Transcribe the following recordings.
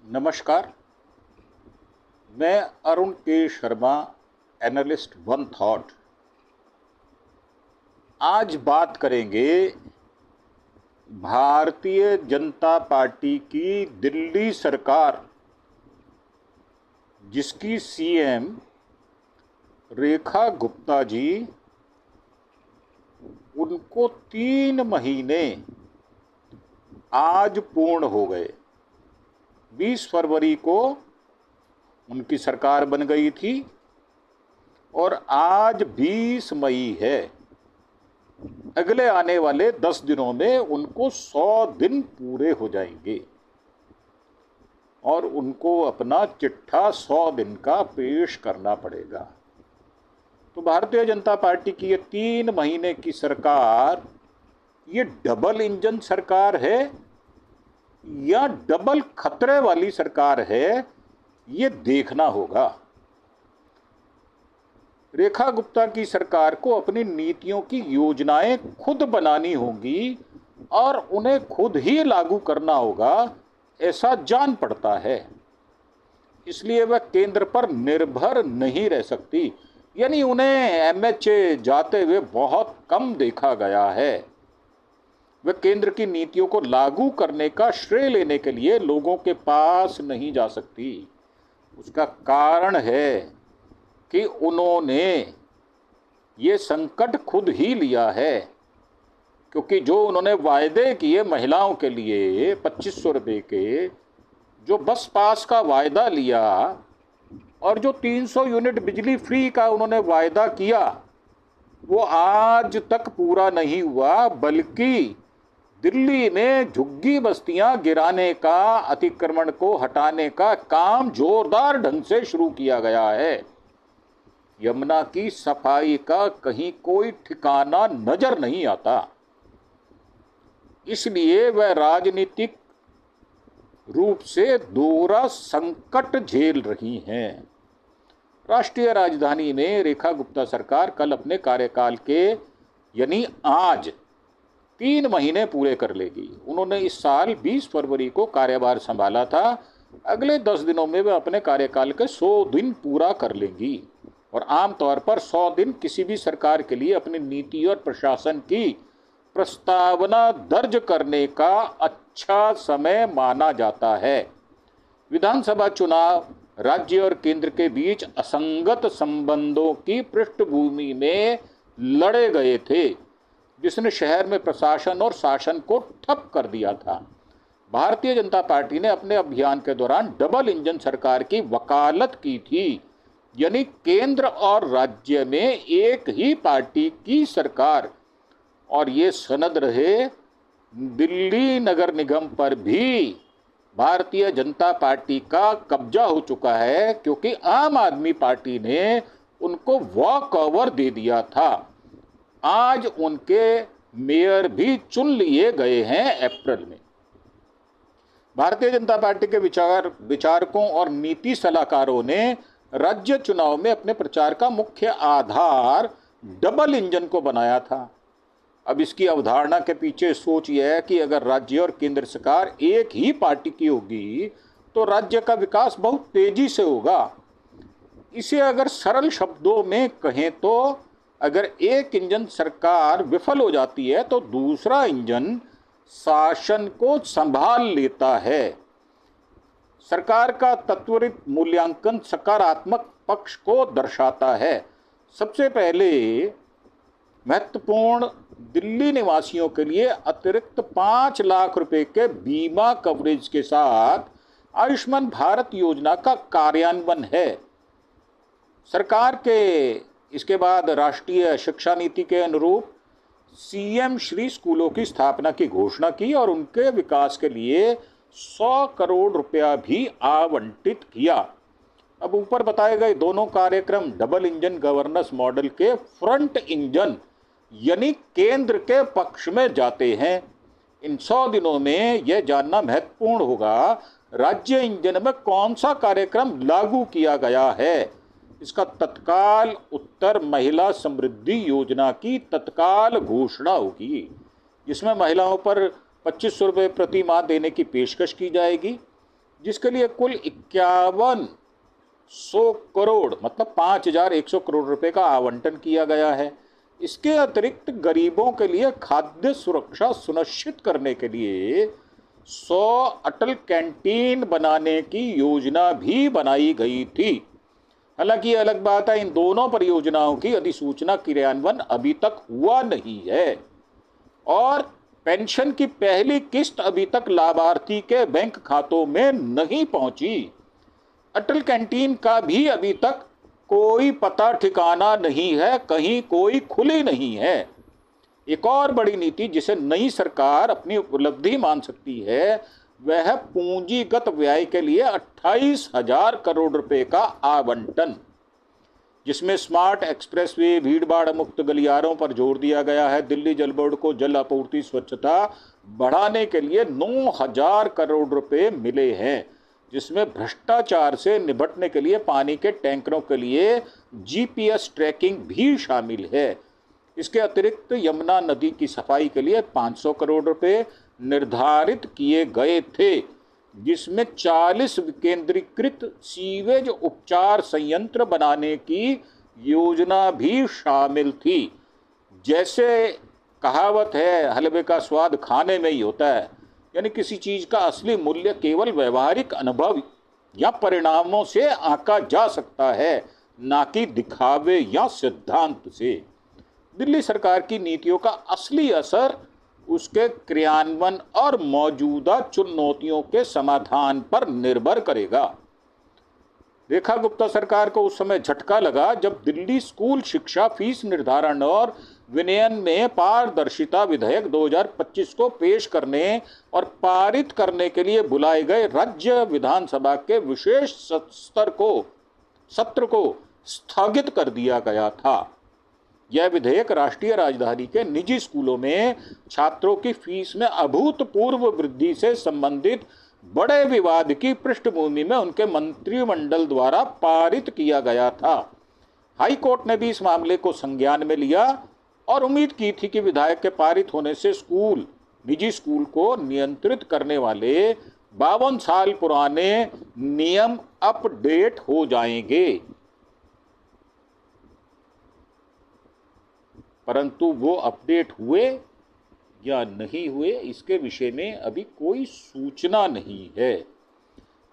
नमस्कार। मैं अरुण के शर्मा, एनालिस्ट वन थॉट। आज बात करेंगे भारतीय जनता पार्टी की दिल्ली सरकार, जिसकी सीएम रेखा गुप्ता जी, उनको 3 महीने आज पूर्ण हो गए। 20 फरवरी को उनकी सरकार बन गई थी और आज 20 मई है। अगले आने वाले 10 दिनों में उनको 100 दिन पूरे हो जाएंगे और उनको अपना चिट्ठा 100 दिन का पेश करना पड़ेगा। तो भारतीय जनता पार्टी की ये 3 महीने की सरकार, ये डबल इंजन सरकार है या डबल खतरे वाली सरकार है, ये देखना होगा। रेखा गुप्ता की सरकार को अपनी नीतियों की योजनाएं खुद बनानी होंगी और उन्हें खुद ही लागू करना होगा, ऐसा जान पड़ता है। इसलिए वह केंद्र पर निर्भर नहीं रह सकती। यानी उन्हें एमएचए जाते हुए बहुत कम देखा गया है। वह केंद्र की नीतियों को लागू करने का श्रेय लेने के लिए लोगों के पास नहीं जा सकती। उसका कारण है कि उन्होंने ये संकट खुद ही लिया है, क्योंकि जो उन्होंने वायदे किए महिलाओं के लिए 2500 रुपये के, जो बस पास का वायदा लिया और जो 300 यूनिट बिजली फ्री का उन्होंने वायदा किया, वो आज तक पूरा नहीं हुआ, बल्कि दिल्ली में झुग्गी बस्तियां गिराने का, अतिक्रमण को हटाने का काम जोरदार ढंग से शुरू किया गया है। यमुना की सफाई का कहीं कोई ठिकाना नजर नहीं आता। इसलिए वह राजनीतिक रूप से दोहरा संकट झेल रही हैं। राष्ट्रीय राजधानी में रेखा गुप्ता सरकार कल अपने कार्यकाल के यानी आज 3 महीने पूरे कर लेगी। उन्होंने इस साल 20 फरवरी को कार्यभार संभाला था। अगले 10 दिनों में वे अपने कार्यकाल के 100 दिन पूरा कर लेंगी और आमतौर पर 100 दिन किसी भी सरकार के लिए अपनी नीति और प्रशासन की प्रस्तावना दर्ज करने का अच्छा समय माना जाता है। विधानसभा चुनाव राज्य और केंद्र के बीच असंगत संबंधों की पृष्ठभूमि में लड़े गए थे, जिसने शहर में प्रशासन और शासन को ठप कर दिया था। भारतीय जनता पार्टी ने अपने अभियान के दौरान डबल इंजन सरकार की वकालत की थी, यानी केंद्र और राज्य में एक ही पार्टी की सरकार। और ये सनद रहे दिल्ली नगर निगम पर भी भारतीय जनता पार्टी का कब्जा हो चुका है, क्योंकि आम आदमी पार्टी ने उनको वॉक ओवर दे दिया था। आज उनके मेयर भी चुन लिए गए हैं अप्रैल में। भारतीय जनता पार्टी के विचारकों और नीति सलाहकारों ने राज्य चुनाव में अपने प्रचार का मुख्य आधार डबल इंजन को बनाया था। अब इसकी अवधारणा के पीछे सोच यह है कि अगर राज्य और केंद्र सरकार एक ही पार्टी की होगी तो राज्य का विकास बहुत तेजी से होगा। इसे अगर सरल शब्दों में कहें तो अगर एक इंजन सरकार विफल हो जाती है तो दूसरा इंजन शासन को संभाल लेता है। सरकार का त्वरित मूल्यांकन सकारात्मक पक्ष को दर्शाता है। सबसे पहले महत्वपूर्ण, दिल्ली निवासियों के लिए अतिरिक्त 5 लाख रुपए के बीमा कवरेज के साथ आयुष्मान भारत योजना का कार्यान्वयन है। सरकार के इसके बाद राष्ट्रीय शिक्षा नीति के अनुरूप सीएम श्री स्कूलों की स्थापना की घोषणा की और उनके विकास के लिए 100 करोड़ रुपया भी आवंटित किया। अब ऊपर बताए गए दोनों कार्यक्रम डबल इंजन गवर्नेंस मॉडल के फ्रंट इंजन यानी केंद्र के पक्ष में जाते हैं। इन 100 दिनों में यह जानना महत्वपूर्ण होगा राज्य इंजन में कौन सा कार्यक्रम लागू किया गया है। इसका तत्काल उत्तर महिला समृद्धि योजना की तत्काल घोषणा होगी, जिसमें महिलाओं पर 2500 रुपये प्रति माह देने की पेशकश की जाएगी। जिसके लिए कुल 5100 करोड़ मतलब 5100 करोड़ रुपए का आवंटन किया गया है। इसके अतिरिक्त गरीबों के लिए खाद्य सुरक्षा सुनिश्चित करने के लिए 100 अटल कैंटीन बनाने की योजना भी बनाई गई थी। हालांकि ये अलग बात है, इन दोनों परियोजनाओं की अधिसूचना क्रियान्वयन अभी तक हुआ नहीं है और पेंशन की पहली किस्त अभी तक लाभार्थी के बैंक खातों में नहीं पहुंची। अटल कैंटीन का भी अभी तक कोई पता ठिकाना नहीं है, कहीं कोई खुली नहीं है। एक और बड़ी नीति जिसे नई सरकार अपनी उपलब्धि मान सकती है वह पूंजीगत व्यय के लिए 28,000 करोड़ रुपए का आवंटन, जिसमें स्मार्ट एक्सप्रेसवे, भीड़भाड़ मुक्त गलियारों पर जोर दिया गया है। दिल्ली जल बोर्ड को जल आपूर्ति स्वच्छता बढ़ाने के लिए 9,000 करोड़ रुपए मिले हैं, जिसमें भ्रष्टाचार से निपटने के लिए पानी के टैंकरों के लिए जीपीएस ट्रैकिंग भी शामिल है। इसके अतिरिक्त यमुना नदी की सफाई के लिए 500 करोड़ रुपए निर्धारित किए गए थे, जिसमें 40 विकेंद्रीकृत सीवेज उपचार संयंत्र बनाने की योजना भी शामिल थी। जैसे कहावत है, हलवे का स्वाद खाने में ही होता है, यानी किसी चीज का असली मूल्य केवल व्यवहारिक अनुभव या परिणामों से आंका जा सकता है, ना कि दिखावे या सिद्धांत से। दिल्ली सरकार की नीतियों का असली असर उसके क्रियान्वयन और मौजूदा चुनौतियों के समाधान पर निर्भर करेगा। रेखा गुप्ता सरकार को उस समय झटका लगा जब दिल्ली स्कूल शिक्षा फीस निर्धारण और विनयन में पारदर्शिता विधेयक 2025 को पेश करने और पारित करने के लिए बुलाए गए राज्य विधानसभा के विशेष सत्र को स्थगित कर दिया गया था। यह विधेयक राष्ट्रीय राजधानी के निजी स्कूलों में छात्रों की फीस में अभूतपूर्व वृद्धि से संबंधित बड़े विवाद की पृष्ठभूमि में उनके मंत्रिमंडल द्वारा पारित किया गया था। हाई कोर्ट ने भी इस मामले को संज्ञान में लिया और उम्मीद की थी कि विधेयक के पारित होने से निजी स्कूल को नियंत्रित करने वाले 52 साल पुराने नियम अपडेट हो जाएंगे, परंतु वो अपडेट हुए या नहीं हुए इसके विषय में अभी कोई सूचना नहीं है।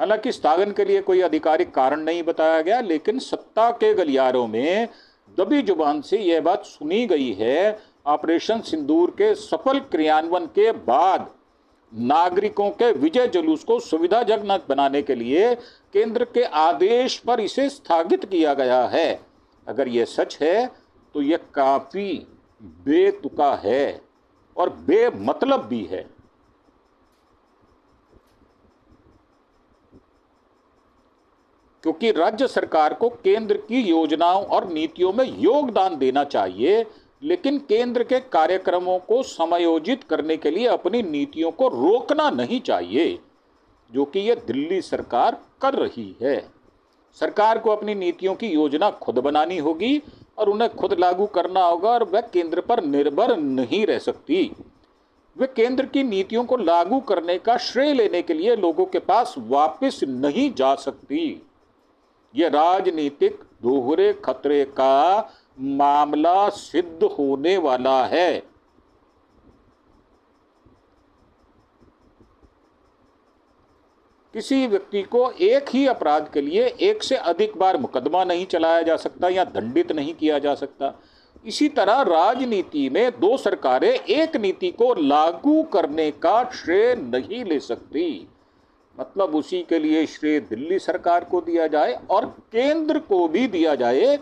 हालांकि स्थगन के लिए कोई आधिकारिक कारण नहीं बताया गया, लेकिन सत्ता के गलियारों में दबी जुबान से यह बात सुनी गई है, ऑपरेशन सिंदूर के सफल क्रियान्वयन के बाद नागरिकों के विजय जुलूस को सुविधाजनक बनाने के लिए केंद्र के आदेश पर इसे स्थगित किया गया है। अगर यह सच है तो यह काफी बेतुका है और बेमतलब भी है। क्योंकि राज्य सरकार को केंद्र की योजनाओं और नीतियों में योगदान देना चाहिए, लेकिन केंद्र के कार्यक्रमों को समायोजित करने के लिए अपनी नीतियों को रोकना नहीं चाहिए, जो कि यह दिल्ली सरकार कर रही है। सरकार को अपनी नीतियों की योजना खुद बनानी होगी और उन्हें खुद लागू करना होगा और वह केंद्र पर निर्भर नहीं रह सकती। वे केंद्र की नीतियों को लागू करने का श्रेय लेने के लिए लोगों के पास वापस नहीं जा सकती। यह राजनीतिक दोहरे खतरे का मामला सिद्ध होने वाला है। किसी व्यक्ति को एक ही अपराध के लिए एक से अधिक बार मुकदमा नहीं चलाया जा सकता या दंडित नहीं किया जा सकता। इसी तरह राजनीति में दो सरकारें एक नीति को लागू करने का श्रेय नहीं ले सकती। मतलब उसी के लिए श्रेय दिल्ली सरकार को दिया जाए और केंद्र को भी दिया जाए,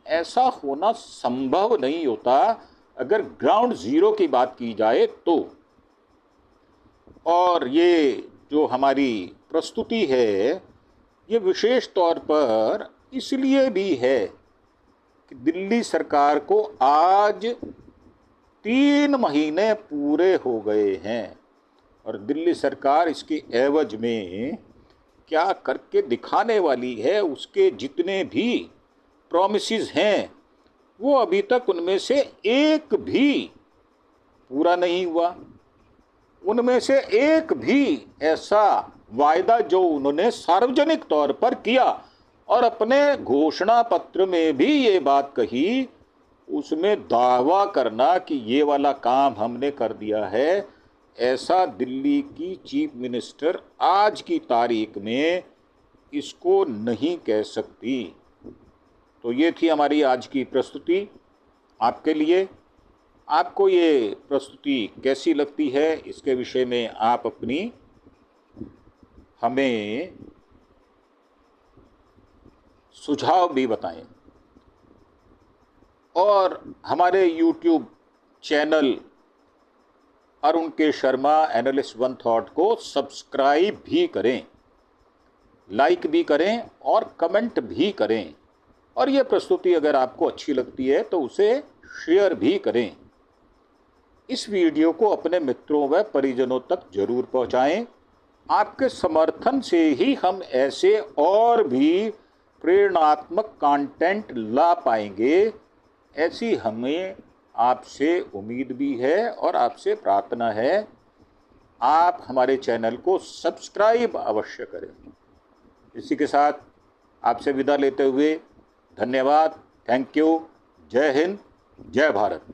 ऐसा होना संभव नहीं होता अगर ग्राउंड जीरो की बात की जाए तो। और ये जो हमारी प्रस्तुति है ये विशेष तौर पर इसलिए भी है कि दिल्ली सरकार को आज 3 महीने पूरे हो गए हैं और दिल्ली सरकार इसके एवज में क्या करके दिखाने वाली है, उसके जितने भी प्रॉमिसेस हैं वो अभी तक उनमें से एक भी पूरा नहीं हुआ। उनमें से एक भी ऐसा वायदा जो उन्होंने सार्वजनिक तौर पर किया और अपने घोषणा पत्र में भी ये बात कही, उसमें दावा करना कि ये वाला काम हमने कर दिया है, ऐसा दिल्ली की चीफ मिनिस्टर आज की तारीख में इसको नहीं कह सकती। तो ये थी हमारी आज की प्रस्तुति आपके लिए। आपको ये प्रस्तुति कैसी लगती है, इसके विषय में आप अपनी हमें सुझाव भी बताएं और हमारे YouTube चैनल अरुण के शर्मा एनालिस्ट वन थॉट को सब्सक्राइब भी करें, लाइक भी करें और कमेंट भी करें। और ये प्रस्तुति अगर आपको अच्छी लगती है तो उसे शेयर भी करें। इस वीडियो को अपने मित्रों व परिजनों तक जरूर पहुंचाएं। आपके समर्थन से ही हम ऐसे और भी प्रेरणात्मक कंटेंट ला पाएंगे, ऐसी हमें आपसे उम्मीद भी है और आपसे प्रार्थना है। आप हमारे चैनल को सब्सक्राइब अवश्य करें। इसी के साथ आपसे विदा लेते हुए धन्यवाद, थैंक यू, जय हिंद, जय भारत।